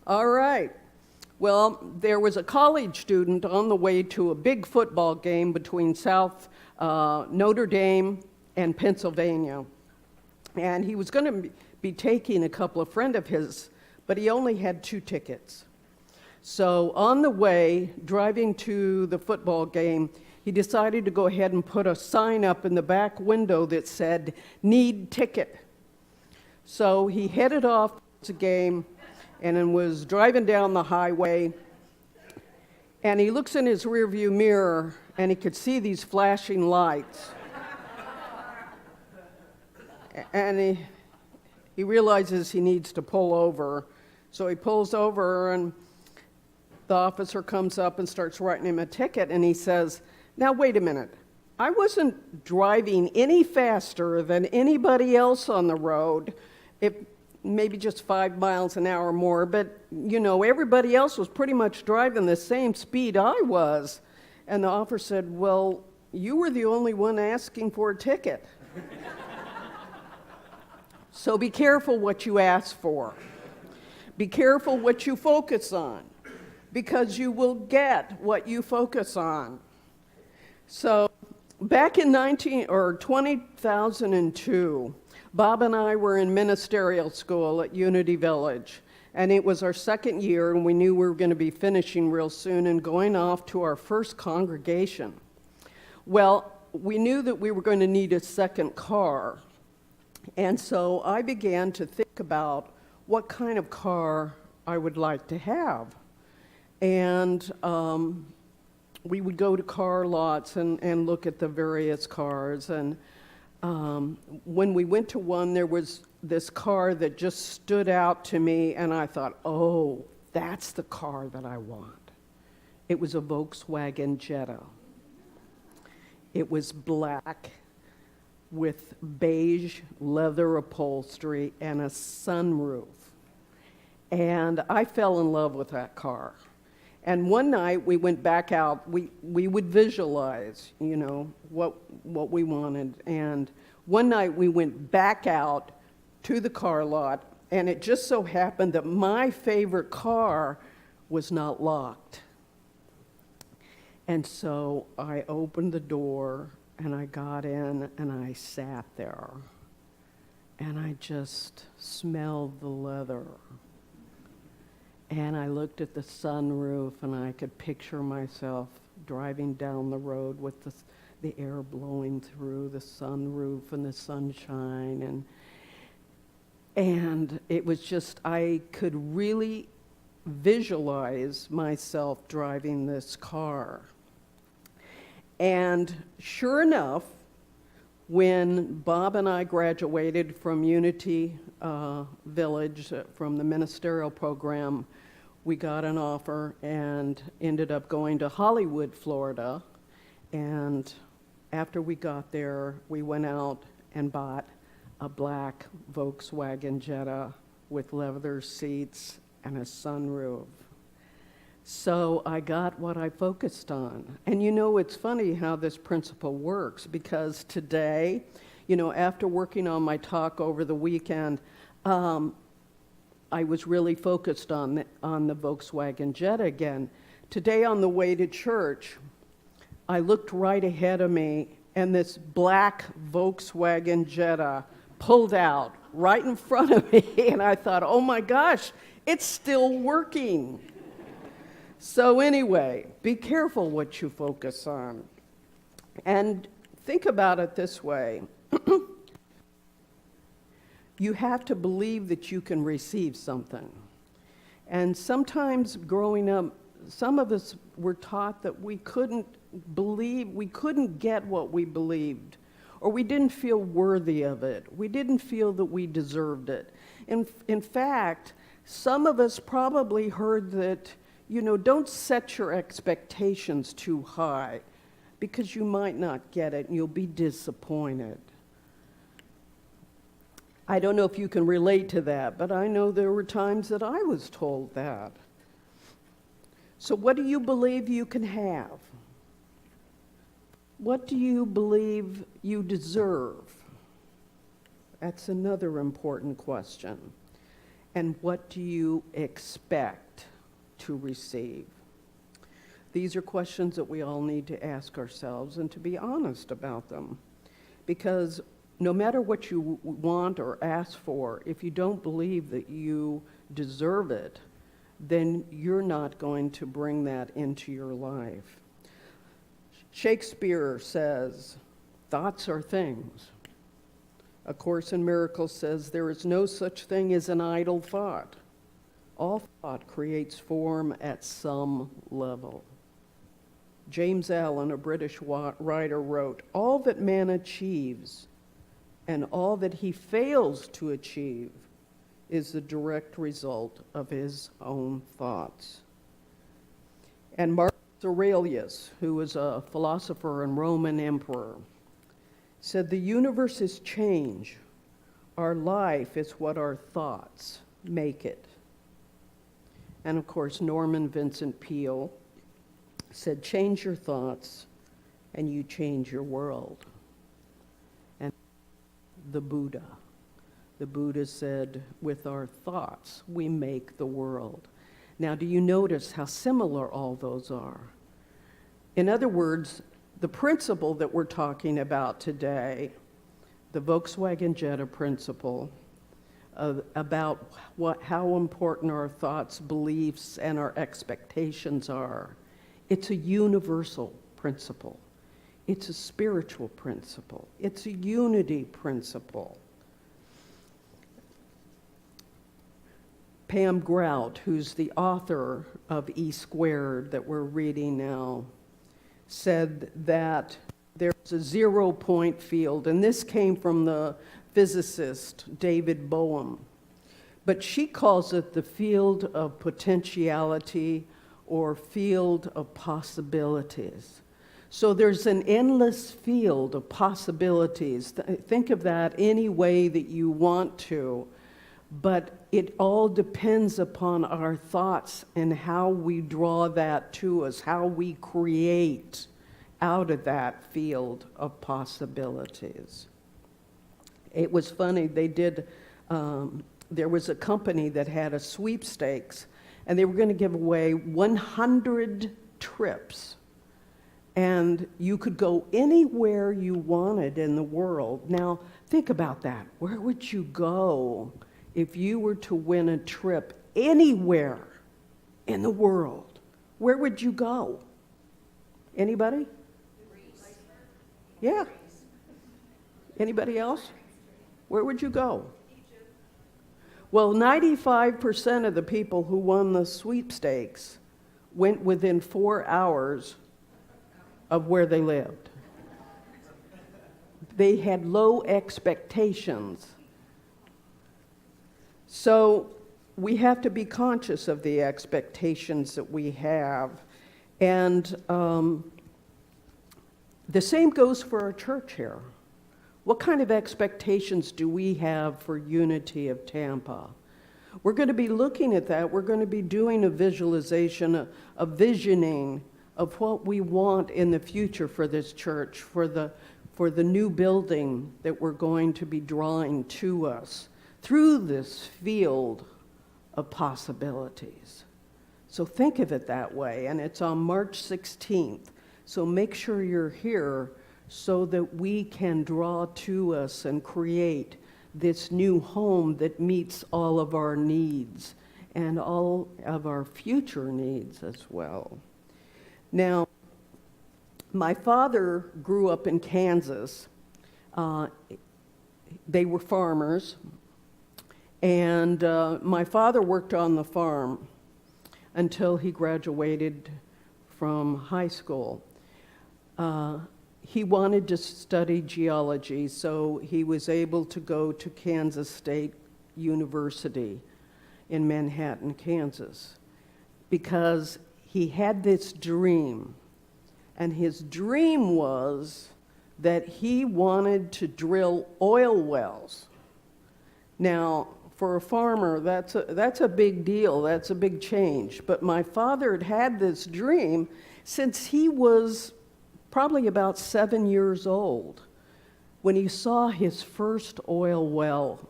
All right. Well, there was a college student on the way to a big football game between South Notre Dame and Pennsylvania. And he was going to be taking a couple of friends of his, but he only had 2 tickets. So on the way, driving to the football game, he decided to go ahead and put a sign up in the back window that said, "Need ticket." So he headed off to the game and then was driving down the highway, and he looks in his rearview mirror and he could see these flashing lights. And he realizes he needs to pull over. So he pulls over, and the officer comes up and starts writing him a ticket, and he says, "Now wait a minute. I wasn't driving any faster than anybody else on the road, maybe just 5 miles an hour more, but everybody else was pretty much driving the same speed I was." And the officer said, "Well, you were the only one asking for a ticket." So be careful what you ask for. Be careful what you focus on, because you will get what you focus on. So back in 2002, Bob and I were in ministerial school at Unity Village, and it was our second year, and we knew we were going to be finishing real soon and going off to our first congregation. Well, we knew that we were going to need a second car, and so I began to think about what kind of car I would like to have. And we would go to car lots and look at the various cars. And when we went to one, there was this car that just stood out to me, and I thought, oh, that's the car that I want. It was a Volkswagen Jetta. It was black with beige leather upholstery and a sunroof. And I fell in love with that car. And one night we went back out. We would visualize, what we wanted. And one night we went back out to the car lot, and it just so happened that my favorite car was not locked. And so I opened the door, and I got in, and I sat there, and I just smelled the leather. And I looked at the sunroof, and I could picture myself driving down the road with the air blowing through the sunroof and the sunshine. And it was just, I could really visualize myself driving this car. And sure enough, when Bob and I graduated from Unity Village, from the ministerial program, we got an offer and ended up going to Hollywood, Florida. And after we got there, we went out and bought a black Volkswagen Jetta with leather seats and a sunroof. So I got what I focused on. And it's funny how this principle works, because today, after working on my talk over the weekend, I was really focused on the Volkswagen Jetta again. Today on the way to church, I looked right ahead of me, and this black Volkswagen Jetta pulled out right in front of me, and I thought, oh my gosh, it's still working. So anyway, be careful what you focus on. And think about it this way. You have to believe that you can receive something. And sometimes growing up, some of us were taught that we couldn't get what we believed, or we didn't feel worthy of it. We didn't feel that we deserved it. In fact, some of us probably heard that, don't set your expectations too high, because you might not get it and you'll be disappointed. I don't know if you can relate to that, but I know there were times that I was told that. So what do you believe you can have? What do you believe you deserve? That's another important question. And what do you expect to receive? These are questions that we all need to ask ourselves and to be honest about them. Because no matter what you want or ask for, if you don't believe that you deserve it, then you're not going to bring that into your life. Shakespeare says, thoughts are things. A Course in Miracles says, there is no such thing as an idle thought. All thought creates form at some level. James Allen, a British writer, wrote, all that man achieves and all that he fails to achieve is the direct result of his own thoughts. And Marcus Aurelius, who was a philosopher and Roman emperor, said, the universe is change. Our life is what our thoughts make it. And of course, Norman Vincent Peale said, change your thoughts and you change your world. And the Buddha said, with our thoughts, we make the world. Now, do you notice how similar all those are? In other words, the principle that we're talking about today, the Volkswagen Jetta principle, about how important our thoughts, beliefs, and our expectations are, it's a universal principle. It's a spiritual principle. It's a unity principle. Pam Grout, who's the author of E Squared that we're reading now, said that there's a 0 point field, and this came from the physicist David Bohm, but she calls it the field of potentiality or field of possibilities. So there's an endless field of possibilities. Think of that any way that you want to, but it all depends upon our thoughts and how we draw that to us, how we create out of that field of possibilities. It was funny, there was a company that had a sweepstakes, and they were going to give away 100 trips. And you could go anywhere you wanted in the world. Now, think about that. Where would you go if you were to win a trip anywhere in the world? Where would you go? Anybody? Greece. Yeah. Anybody else? Where would you go? Egypt. Well, 95% of the people who won the sweepstakes went within 4 hours of where they lived. They had low expectations. So we have to be conscious of the expectations that we have. And the same goes for our church here. What kind of expectations do we have for Unity of Tampa? We're going to be looking at that. We're going to be doing a visualization, a visioning of what we want in the future for this church, for the new building that we're going to be drawing to us through this field of possibilities. So think of it that way, and it's on March 16th. So make sure you're here so that we can draw to us and create this new home that meets all of our needs and all of our future needs as well. Now, my father grew up in Kansas. They were farmers, and my father worked on the farm until he graduated from high school. He wanted to study geology, so he was able to go to Kansas State University in Manhattan, Kansas, because he had this dream, and his dream was that he wanted to drill oil wells. Now, for a farmer, that's a big deal, that's a big change. But my father had had this dream since he was probably about 7 years old, when he saw his first oil well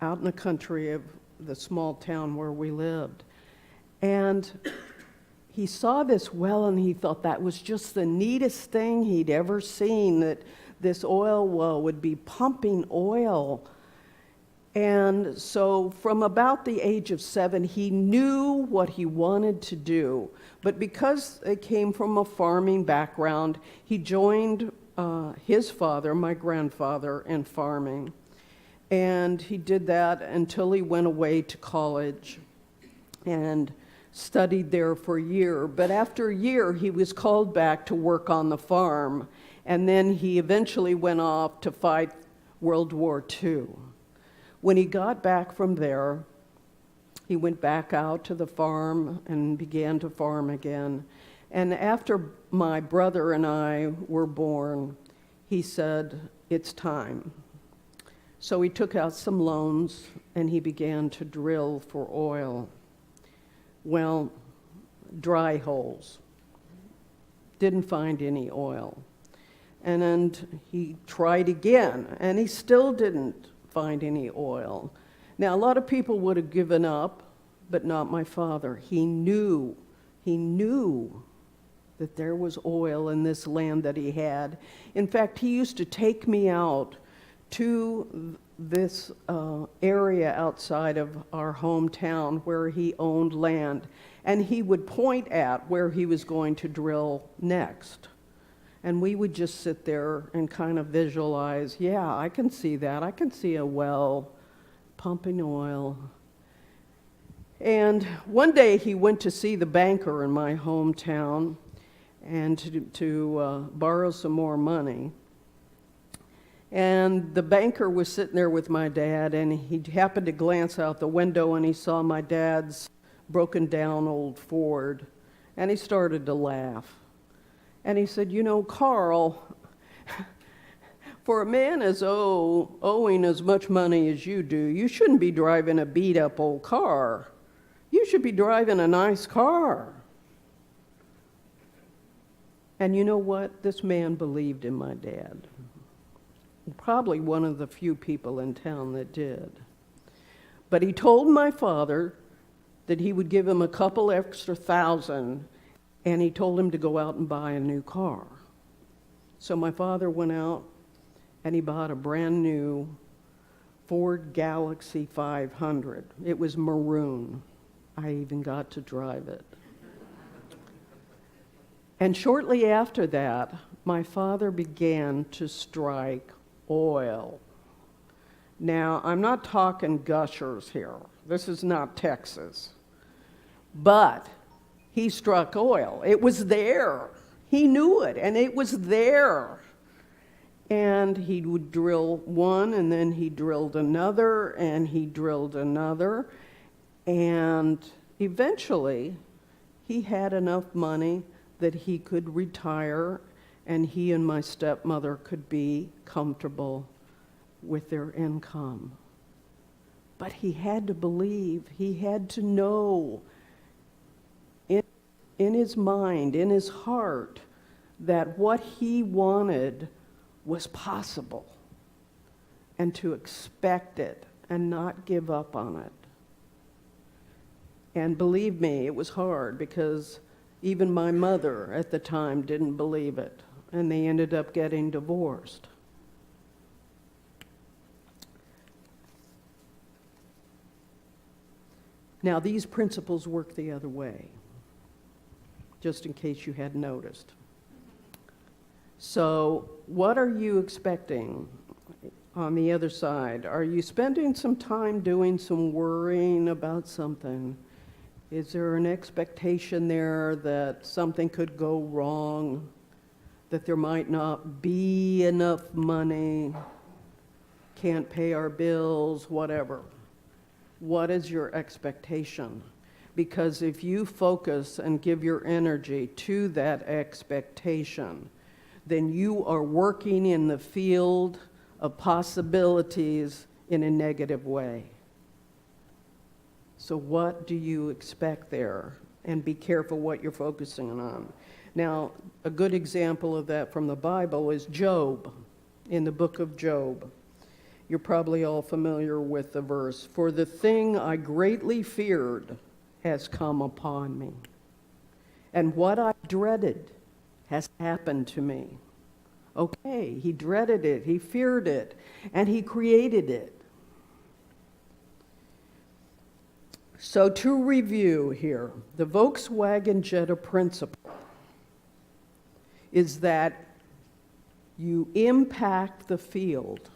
out in the country of the small town where we lived. And he saw this well, and he thought that was just the neatest thing he'd ever seen, that this oil well would be pumping oil. And so from about the age of 7, he knew what he wanted to do. But because they came from a farming background, he joined his father, my grandfather, in farming. And he did that until he went away to college and studied there for a year. But after a year, he was called back to work on the farm. And then he eventually went off to fight World War II. When he got back from there, he went back out to the farm and began to farm again. And after my brother and I were born, he said, "It's time." So he took out some loans and he began to drill for oil. Well, dry holes. Didn't find any oil. And then he tried again, and he still didn't find any oil. Now, a lot of people would have given up, but not my father. He knew that there was oil in this land that he had. In fact, he used to take me out to this area outside of our hometown where he owned land, and he would point at where he was going to drill next. And we would just sit there and kind of visualize, yeah, I can see that. I can see a well pumping oil. And one day he went to see the banker in my hometown and to borrow some more money. And the banker was sitting there with my dad, and he happened to glance out the window, and he saw my dad's broken down old Ford, and he started to laugh. And he said, "You know, Carl, for a man as owing as much money as you do, you shouldn't be driving a beat-up old car. You should be driving a nice car." And you know what? This man believed in my dad. Probably one of the few people in town that did. But he told my father that he would give him a couple extra $1,000, and he told him to go out and buy a new car. So my father went out and he bought a brand new Ford Galaxy 500. It was maroon. I even got to drive it. And shortly after that, my father began to strike oil. Now, I'm not talking gushers here. This is not Texas. But he struck oil. It was there. He knew it, and it was there. And he would drill one, and then he drilled another, and he drilled another. And eventually, he had enough money that he could retire, and he and my stepmother could be comfortable with their income. But he had to believe, he had to know in his mind, in his heart, that what he wanted was possible, and to expect it and not give up on it. And believe me, it was hard, because even my mother at the time didn't believe it, and they ended up getting divorced. Now, these principles work the other way, just in case you hadn't noticed. So, what are you expecting on the other side? Are you spending some time doing some worrying about something? Is there an expectation there that something could go wrong, that there might not be enough money, can't pay our bills, whatever? What is your expectation? Because if you focus and give your energy to that expectation, then you are working in the field of possibilities in a negative way. So what do you expect there? And be careful what you're focusing on. Now, a good example of that from the Bible is Job, in the book of Job. You're probably all familiar with the verse. For the thing I greatly feared has come upon me, and what I dreaded has happened to me. Okay, he dreaded it, he feared it, and he created it. So to review here, the Volkswagen Jetta principle is that you impact the field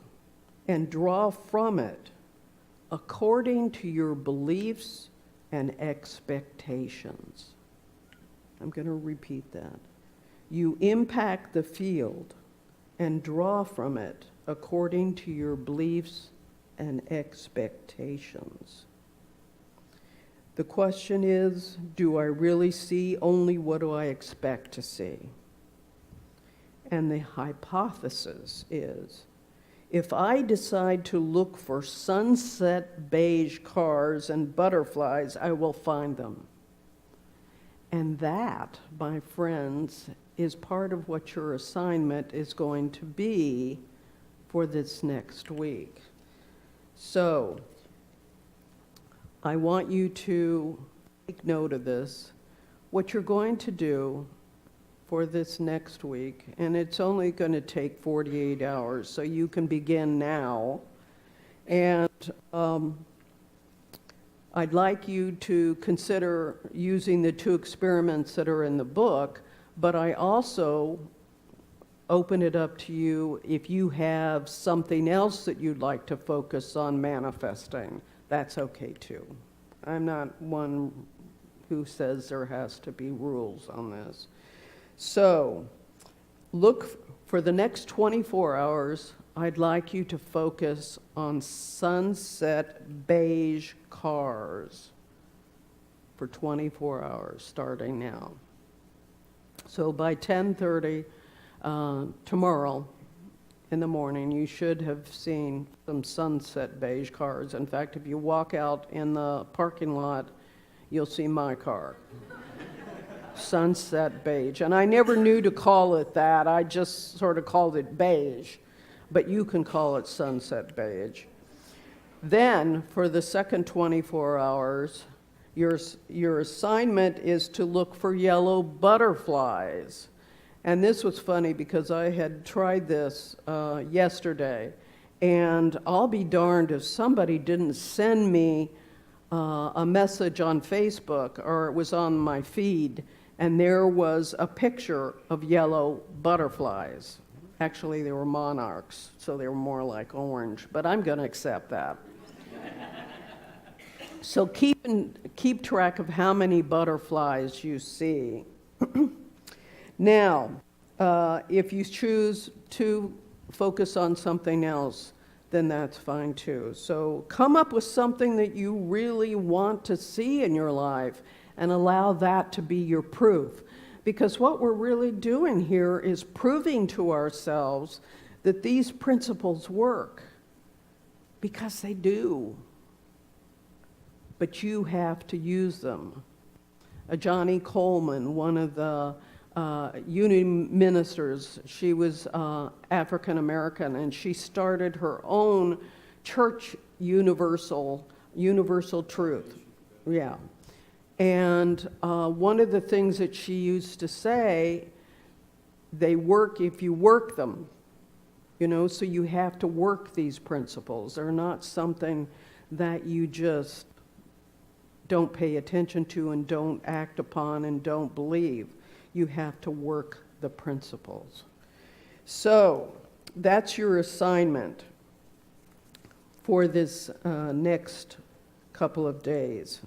and draw from it according to your beliefs and expectations. I'm going to repeat that. You impact the field and draw from it according to your beliefs and expectations. The question is, do I really see only what do I expect to see? And the hypothesis is, if I decide to look for sunset beige cars and butterflies, I will find them. And that, my friends, is part of what your assignment is going to be for this next week. So, I want you to take note of this. What you're going to do for this next week, and it's only going to take 48 hours, so you can begin now. And I'd like you to consider using the 2 experiments that are in the book, but I also open it up to you if you have something else that you'd like to focus on manifesting. That's okay too. I'm not one who says there has to be rules on this. So, look for the next 24 hours, I'd like you to focus on sunset beige cars for 24 hours, starting now. So by 10:30 tomorrow in the morning, you should have seen some sunset beige cars. In fact, if you walk out in the parking lot, you'll see my car. Sunset beige. And I never knew to call it that. I just sort of called it beige. But you can call it sunset beige. Then, for the second 24 hours, your assignment is to look for yellow butterflies. And this was funny because I had tried this yesterday. And I'll be darned if somebody didn't send me a message on Facebook, or it was on my feed, and there was a picture of yellow butterflies. Actually, they were monarchs, so they were more like orange, but I'm going to accept that. So keep track of how many butterflies you see. Now, if you choose to focus on something else, then that's fine too. So come up with something that you really want to see in your life and allow that to be your proof. Because what we're really doing here is proving to ourselves that these principles work. Because they do. But you have to use them. Johnny Coleman, one of the union ministers, she was African American, and she started her own church, Universal Truth. Yeah. And one of the things that she used to say, they work if you work them. You know, so you have to work these principles. They're not something that you just don't pay attention to and don't act upon and don't believe. You have to work the principles. So that's your assignment for this next couple of days.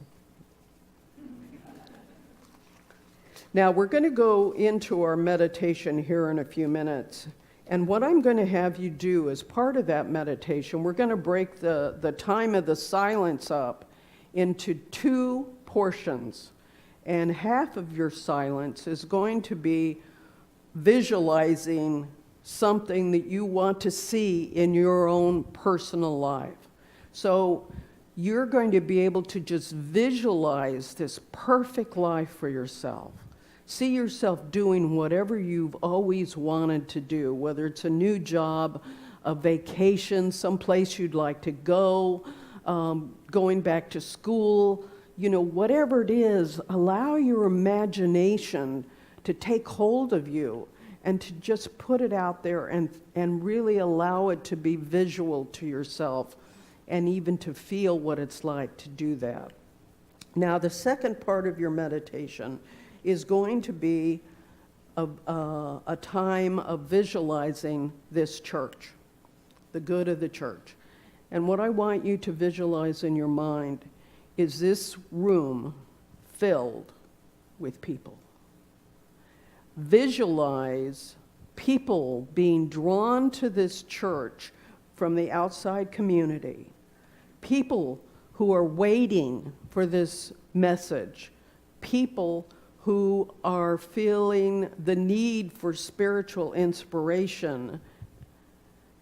Now we're going to go into our meditation here in a few minutes. And what I'm going to have you do as part of that meditation, we're going to break the time of the silence up into 2 portions. And half of your silence is going to be visualizing something that you want to see in your own personal life. So you're going to be able to just visualize this perfect life for yourself. See yourself doing whatever you've always wanted to do, whether it's a new job, a vacation, someplace you'd like to go, going back to school, whatever it is, allow your imagination to take hold of you and to just put it out there and really allow it to be visual to yourself and even to feel what it's like to do that. Now, the second part of your meditation is going to be a time of visualizing this church, the good of the church. And what I want you to visualize in your mind is this room filled with people. Visualize people being drawn to this church from the outside community, people who are waiting for this message, people who are feeling the need for spiritual inspiration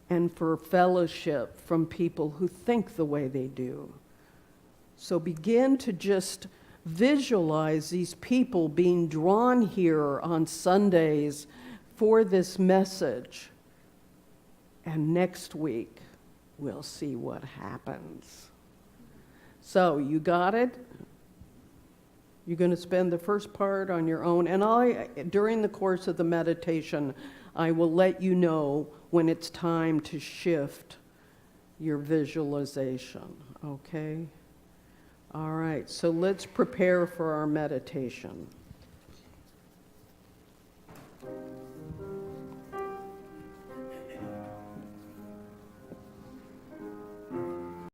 and for fellowship from people who think the way they do. So begin to just visualize these people being drawn here on Sundays for this message. And next week, we'll see what happens. So, you got it? You're going to spend the first part on your own. And during the course of the meditation, I will let you know when it's time to shift your visualization, okay? All right, so let's prepare for our meditation.